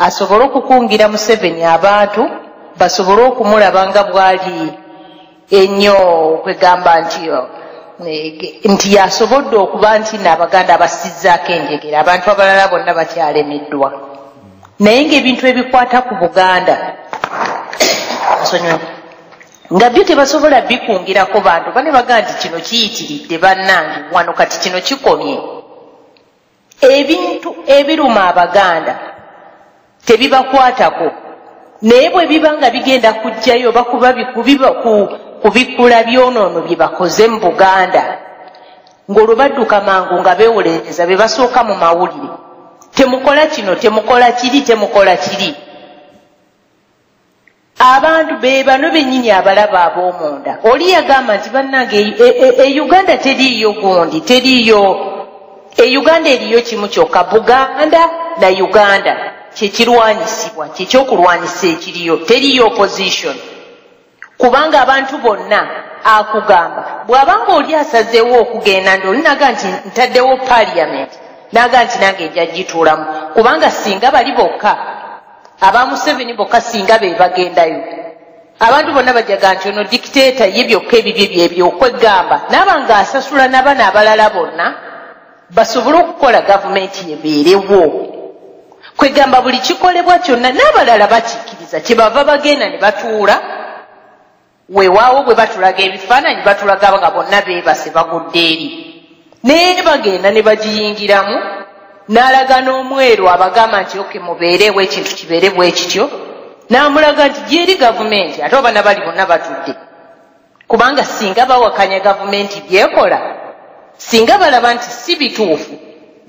asobole okukungira Museveni abantu basobole okumulaba nga bwali ennyo kwegamba nti yasobodde okuba nti n'Abaganda abasizzaako enjegera abantu abalala bonna bakyalemeddwa naye ng'ebintu ebikwata ku Buganda nga byo tebasobola bikungirako bantu bane baga nti kino kiyitiridde bannange wano kati kino kikomye ebintu ebiruma Abaganda tebibakwatako naye bwe biba nga bigenda kujjayo oba kuba kubikula byonoono bye bakoze mu Buganda ng'olwo badduka mangu nga beewolereza be basooka mu mawulire temukola kino temukola kiri temukola kiri abantu be bano bennyini abalaba ab'omunda oli yagamba nti bannange Uganda teriiyo gundi teriiyo Uganda eriyo kimu kyokka Buganda na Uganda kyekirwanyisibwa kyekyokulwanyisa ekiriyo teriiyo opposition kubanga abantu bonna akugamba bw'abanga oli asazeewo okugenda ndi oli naga nti ntaddewo parliament naga nti nange nja gituulamu kubanga singa bali bokka aba Museveni bokka singa be bagendayo abantu bonna bajaga nti ono dictator ye byokka ebibyo ebyokwegamba n'abanga asasula n'abaana abalala bonna basobole okukola gavumenti ebeerewo kwegamba buli kikolebwa kyonna n'abalala bakikkiriza kyebava bagenda ne batuula weewaawo bwe batulaga ebifaananyi batulaga nga bonna beebase bagudde eri naye bagenda ne bagiyingiramu n'alaga n'omweru abagamba nti oke mubeerewo ekintu kibeere bwe kityo n'amulaga nti gyeri gavumenti ate oba nabali bonna batudde kubanga singa bawakanya gavumenti byekola singa balaba nti si bituufu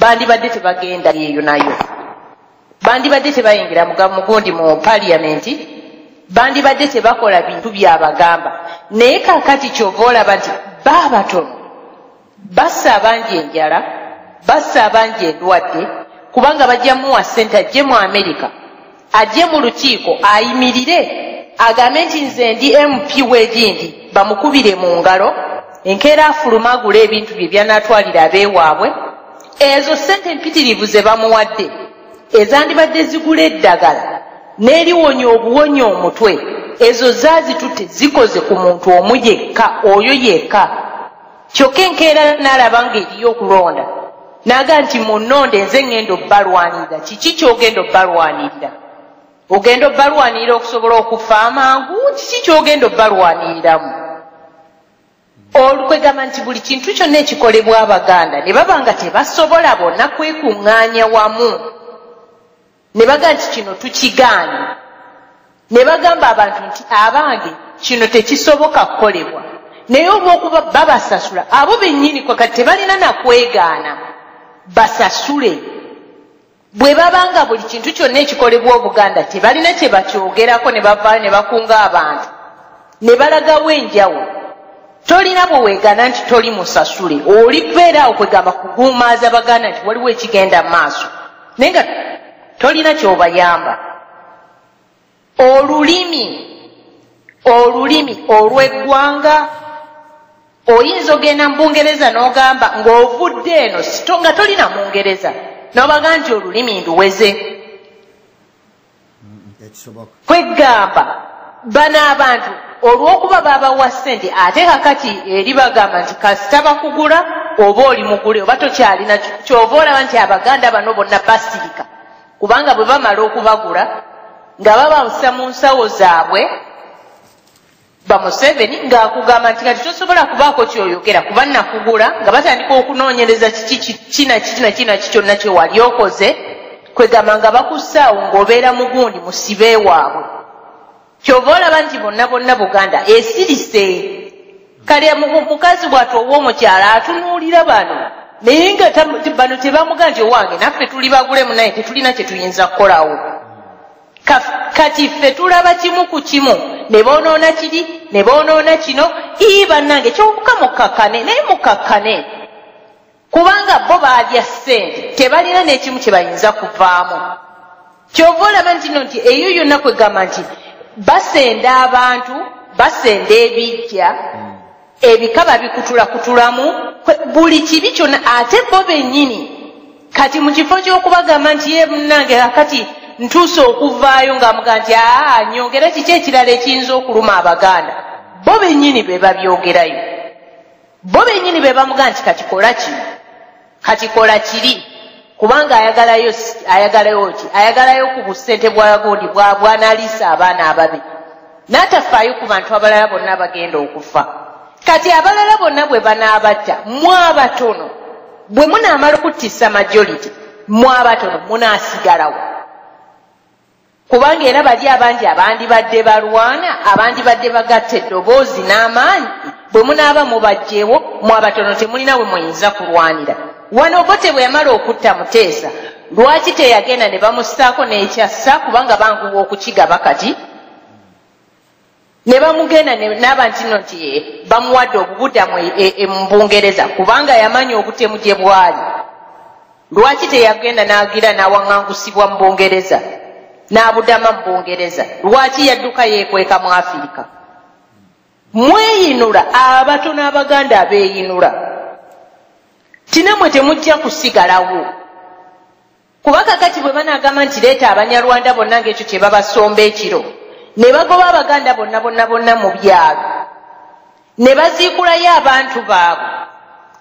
bandibadde tebagenda eyo nayo bandibadde tebayingira mugundi mu paliyamenti bandibadde tebakola bintu byabagamba naye kakati kyova olaba nti baabatono bassa abangi enjala bassa abangi endwadde kubanga bajja muwa ssente ajje mu Amerika ajje mu lukiiko ayimirire agambe nti nze ndi MP w'egindi bamukubire mu ngalo enkeera afuluma agula ebintu bye byanaatwalira abeewaabwe ezo ssente mpitirivu ze bamuwadde ezandibadde zigula eddagala n'eliwonya obuwonya omutwe ezo zaazitutte zikoze ku muntu omu yekka oyo yekka kyokka enkeera n'alaba ng'eriyo okulonda n'aga nti munnonde nze ngenda obbalwanirira kiki ky'ogenda obbalwanirira ogenda obbalwanirira okusobola okufa amangu kiki ky'ogenda obbalwaniriramu olukwegamba nti buli kintu kyonna ekikolebwa Abaganda ne baba nga tebasobola bonna kwekuŋŋaanya wamu ne baga nti kino tukigaanye ne bagamba abantu nti abange kino tekisoboka kukolebwa naye olw'okuba babasasula abo bennyini kwekati tebalina nakwegaana basasule bwe babanga buli kintu kyonna ekikolebwa Obuganda tebalina kye bakyogerako ne bavaayo ne bakunga abantu ne balagawo enjawulo tolina bwe weegaana nti toli musasule oli kubeera awo kwegamba kuguumaaza Baganda nti waliwo ekigenda mu maaso naye nga tolina ky'obayamba olulimi olw'eggwanga oyinza ogenda mu Bungereza n'ogamba ng'ovudde eno nga tolina Mungereza n'obaga nti olulimi nduweze kwegamba bano abantu olw'okuba babawa ssente ate kakati eri bagamba nti kasita bakugula oba oli mugule oba tokyalina kyova olaba nti Abaganda bano bonna basirika kubanga bwe bamala okubagula nga babawusa mu nsawo zaabwe Museveni ng'akugamba nti kati tosobola kubaako kyoyogera kuba nakugula nga batandika okunoonyereza kina kyonna kye wali okoze kwegamba nga bakussaawo ng'obeera mugundi musibe waabwe kyova olaba nti bonna Buganda esirise kale mukazi bw'ati ow'omukyala atunuulira bano naye nga bano tebamuga nti owange naffe tuli bagulemu naye tetulina kye tuyinza kukolawo kati ffe tulaba kimu ku kimu ne boonoona kiri ne boonoona kino bannange kyobuka mukakkane naye mukakkane kubanga bo baalya ssente tebalina n'ekimu kye bayinza kuvaamu kyova olaba ntino nti eyo yonna kwegamba nti basenda abantu basenda ebijja ebika babikutulakutulamu buli kibi kyonna ate bo bennyini kati mu kifo ky'okubagamba nti ye munnange kati ntuuse okuvaayo ng'amuga nti nyongera kiki ekirala ekiyinza okuluma Abaganda. Bo bennyini be babyogerayo, bo bennyini be bamuga nti kati kola kino, kati kola kiri, kubanga ayagalayo ki, ayagalayo ku busente bwagundi bwanaliisa abaana ababi, n'atafaayo ku bantu abalala bonna bagenda okufa. Kati abalala bonna bwe banaabatta, mwabatono bwe munaamala okuttisa majority, mwabatono munaasigalawo, kubanga era bali abangi abandi badde balwana, abandi badde bagatta eddoboozi n'amaanyi, bwe munaaba mubajjeewo mwabatono temulina bwe muyinza kulwanira. Wano Obote bwe yamala okutta Muteesa, lwaki teyagenda ne bamussaako n'ekyassa, kubanga Banguwa okukigaba kati, ne bamugenda n'abantu nno nti bamuwadde obubuddamu mu Bungereza, kubanga yamanya obutemu gye bwali. Lwaki teyagenda n'agira n'awaŋŋangusibwa mu Bungereza, n'abudama mu Bungereza? Lwaki yadduka yeekweka mu Afirika? Mweyinula, abatono Abaganda abeeyinula, tinamwe temujja kusigalawo. Kuba kakati bwe banaagamba nti leeta Abanyarwanda bonna ng'ekyo kye babasomba ekiro, ne bagoba Abaganda bonna mu byalo, ne baziikulayo abantu baabwe,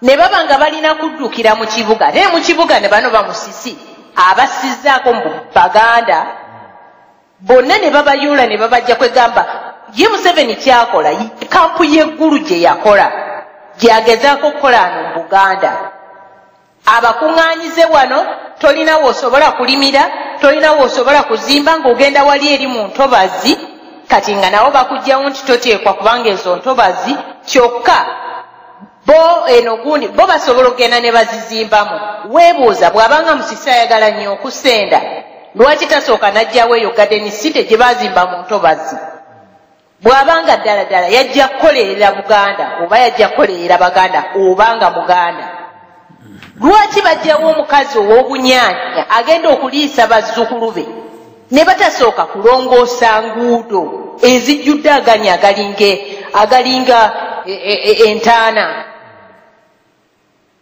ne baba nga balina kuddukira mu kibuga. Naye mu kibuga ne bano bamusisi abasizzaako mu Baganda bonna ne babayuula ne babajja kwegamba ye Museveni kyakola, kampu y'eggulu gye yakola, gyagezaako okukola ano mu Buganda. Abakuŋŋaanyize wano, tolina w'osobola kulimira, tolina w'osobola kuzimba ng'ogenda wali eri mu ntobazi, kati nga nabo bakugjawo nti toteekwa kubanga ezo ntobazi, kyokka bo eno gundi bo basobola okugenda ne bazizimbamu. Weebuuza, bw'abanga Musisi ayagala nnyo okusenda, lwaki tasooka n'ajjawo eyo Garden City gye baazimba mu ntobazi? Bw'abanga ddala ddala yajja kukolerera Buganda oba yajja kukolerera Baganda obanga Muganda, lwaki bajjawo omukazi ow'obunyaanya agenda okuliisa bazzukulu be ne batasooka kulongoosa nguudo ezijjudde aganya agalinga entaana?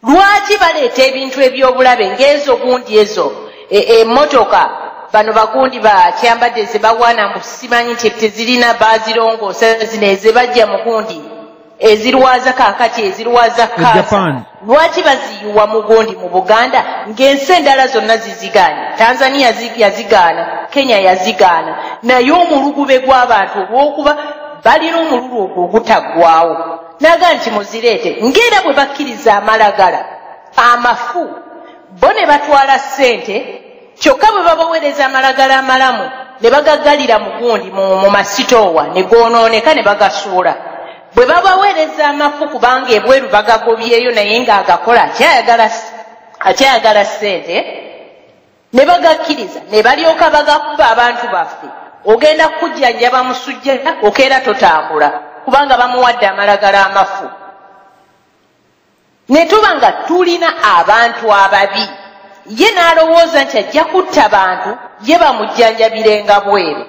Lwaki baleeta ebintu eby'obulabe ng'ezo gundi ezo emmotoka bano bagundi bakyambadde ze bawaana mu simanyi nti tezirina bazirongoosa zino ezebajja mu gundi ezirwaza kaakati ezirwaza kaasa? Lwaki baziyiwa mu gundi mu Buganda ng'ensi endala zonna zizigaanye? Tanzania yazigaana, Kenya yazigaana, naye omulugube gw'abantu olw'okuba balina omululu ogwo ogutaggwaawo naga nti muzireete, ng'era bwe bakkiriza amalagala amafu bo ne batwala ssente, kyokka bwe babaweereza amalagala amalamu ne bagaggalira mu gundi mu masitoowa ne goonooneka ne bagasuula. Bwe babaweereza amafu kubanga ebweru bagagobyeyo naye ng'agakola akyayagala ssente, ne bagakkiriza ne balyoka bagakuba abantu baffe, ogenda kujjanjaba musujja okeera totambula kubanga bamuwadde amalagala amafu. Ne tuba nga tulina abantu ababi, ye n'alowooza nti ajja kutta bantu ye bamujjanjabirenga bweru,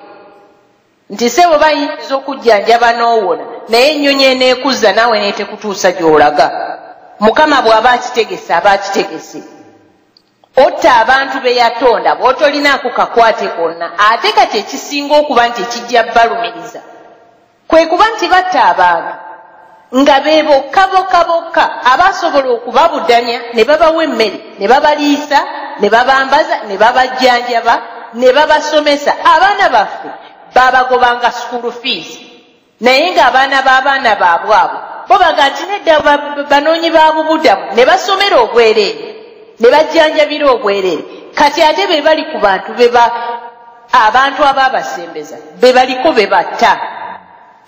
nti se bwe bayinza okujjanjaba n'owona naye ennyonyi eneekuzza naawe neetekutuusa gy'olaga. Mukama bw'aba akitegese aba akitegese. Otta abantu be yatonda bw'otolinaako kakwate konna, ate kati ekisinga okuba nti ekijja balumiriza kwe kuba nti batta abantu nga be bokka abasobola okubabuddanya ne babawa emmere ne babaliisa ne babambaza ne babajjanjaba ne babasomesa. Abaana baffe babagobanga school fees, naye ng'abaana b'abaana baabwe abo bo baga nti nedda banoonyi ba bubuddamu ne basomera obwereere ne bajjanjabira obwereere. Kati ate be bali ku bantu abantu abaabasembeza be baliko be batta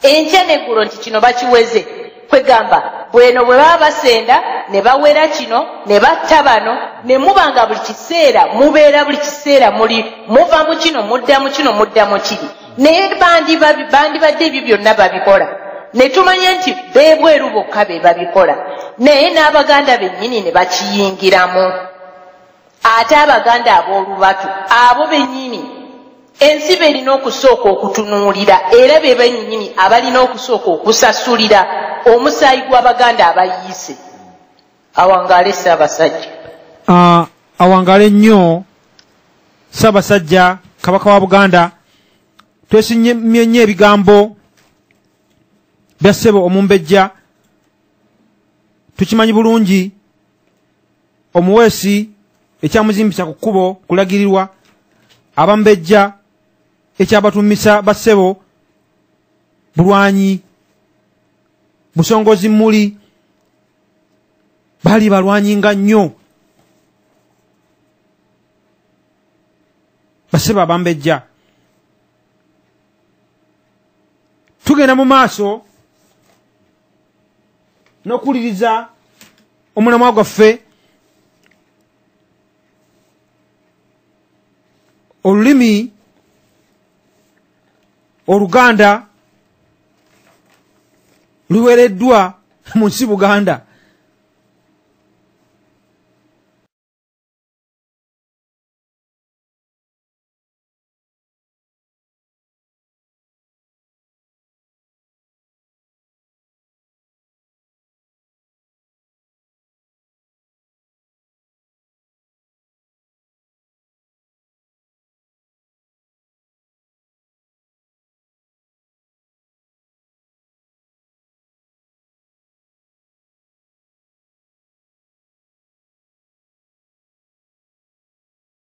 enkya n'eggulo nti kino bakiweze, kwegamba bweno bwe baba basenda ne bawera kino ne batta bano, ne mubanga buli kiseera mubeera buli kiseera muva mu kino mudda mu kino mudda mu kiri, naye bandibadde ebyo byonna babikola ne tumanya nti beebweru bokka be babikola, naye n'Abaganda bennyini ne bakiyingiramu. Ate Abaganda ab'olubatu abo bennyini ensi berina okusooka okutunuulira era be bennyini abalina okusooka okusasulira omusaayi gw'Abaganda abayiise. Awangaale Ssaabasajja. Awangaale nnyo Ssaabasajja kabaka wa Buganda twesimye nnyo ebigambo bya ssebo Omumbejja. Tukimanyi bulungi omuweesi ekyamuzimbisa ku kkubo kulagirirwa, Abambejja ekyabatumisa bassebo Bulwanyi, Busongozi Muli, bali balwanyi nga nnyo bassebo Abambejja. Tugenda mu maaso n'okuwuliriza omulamwa gwaffe olulimi Oluganda luweereddwa mu nsi Buganda.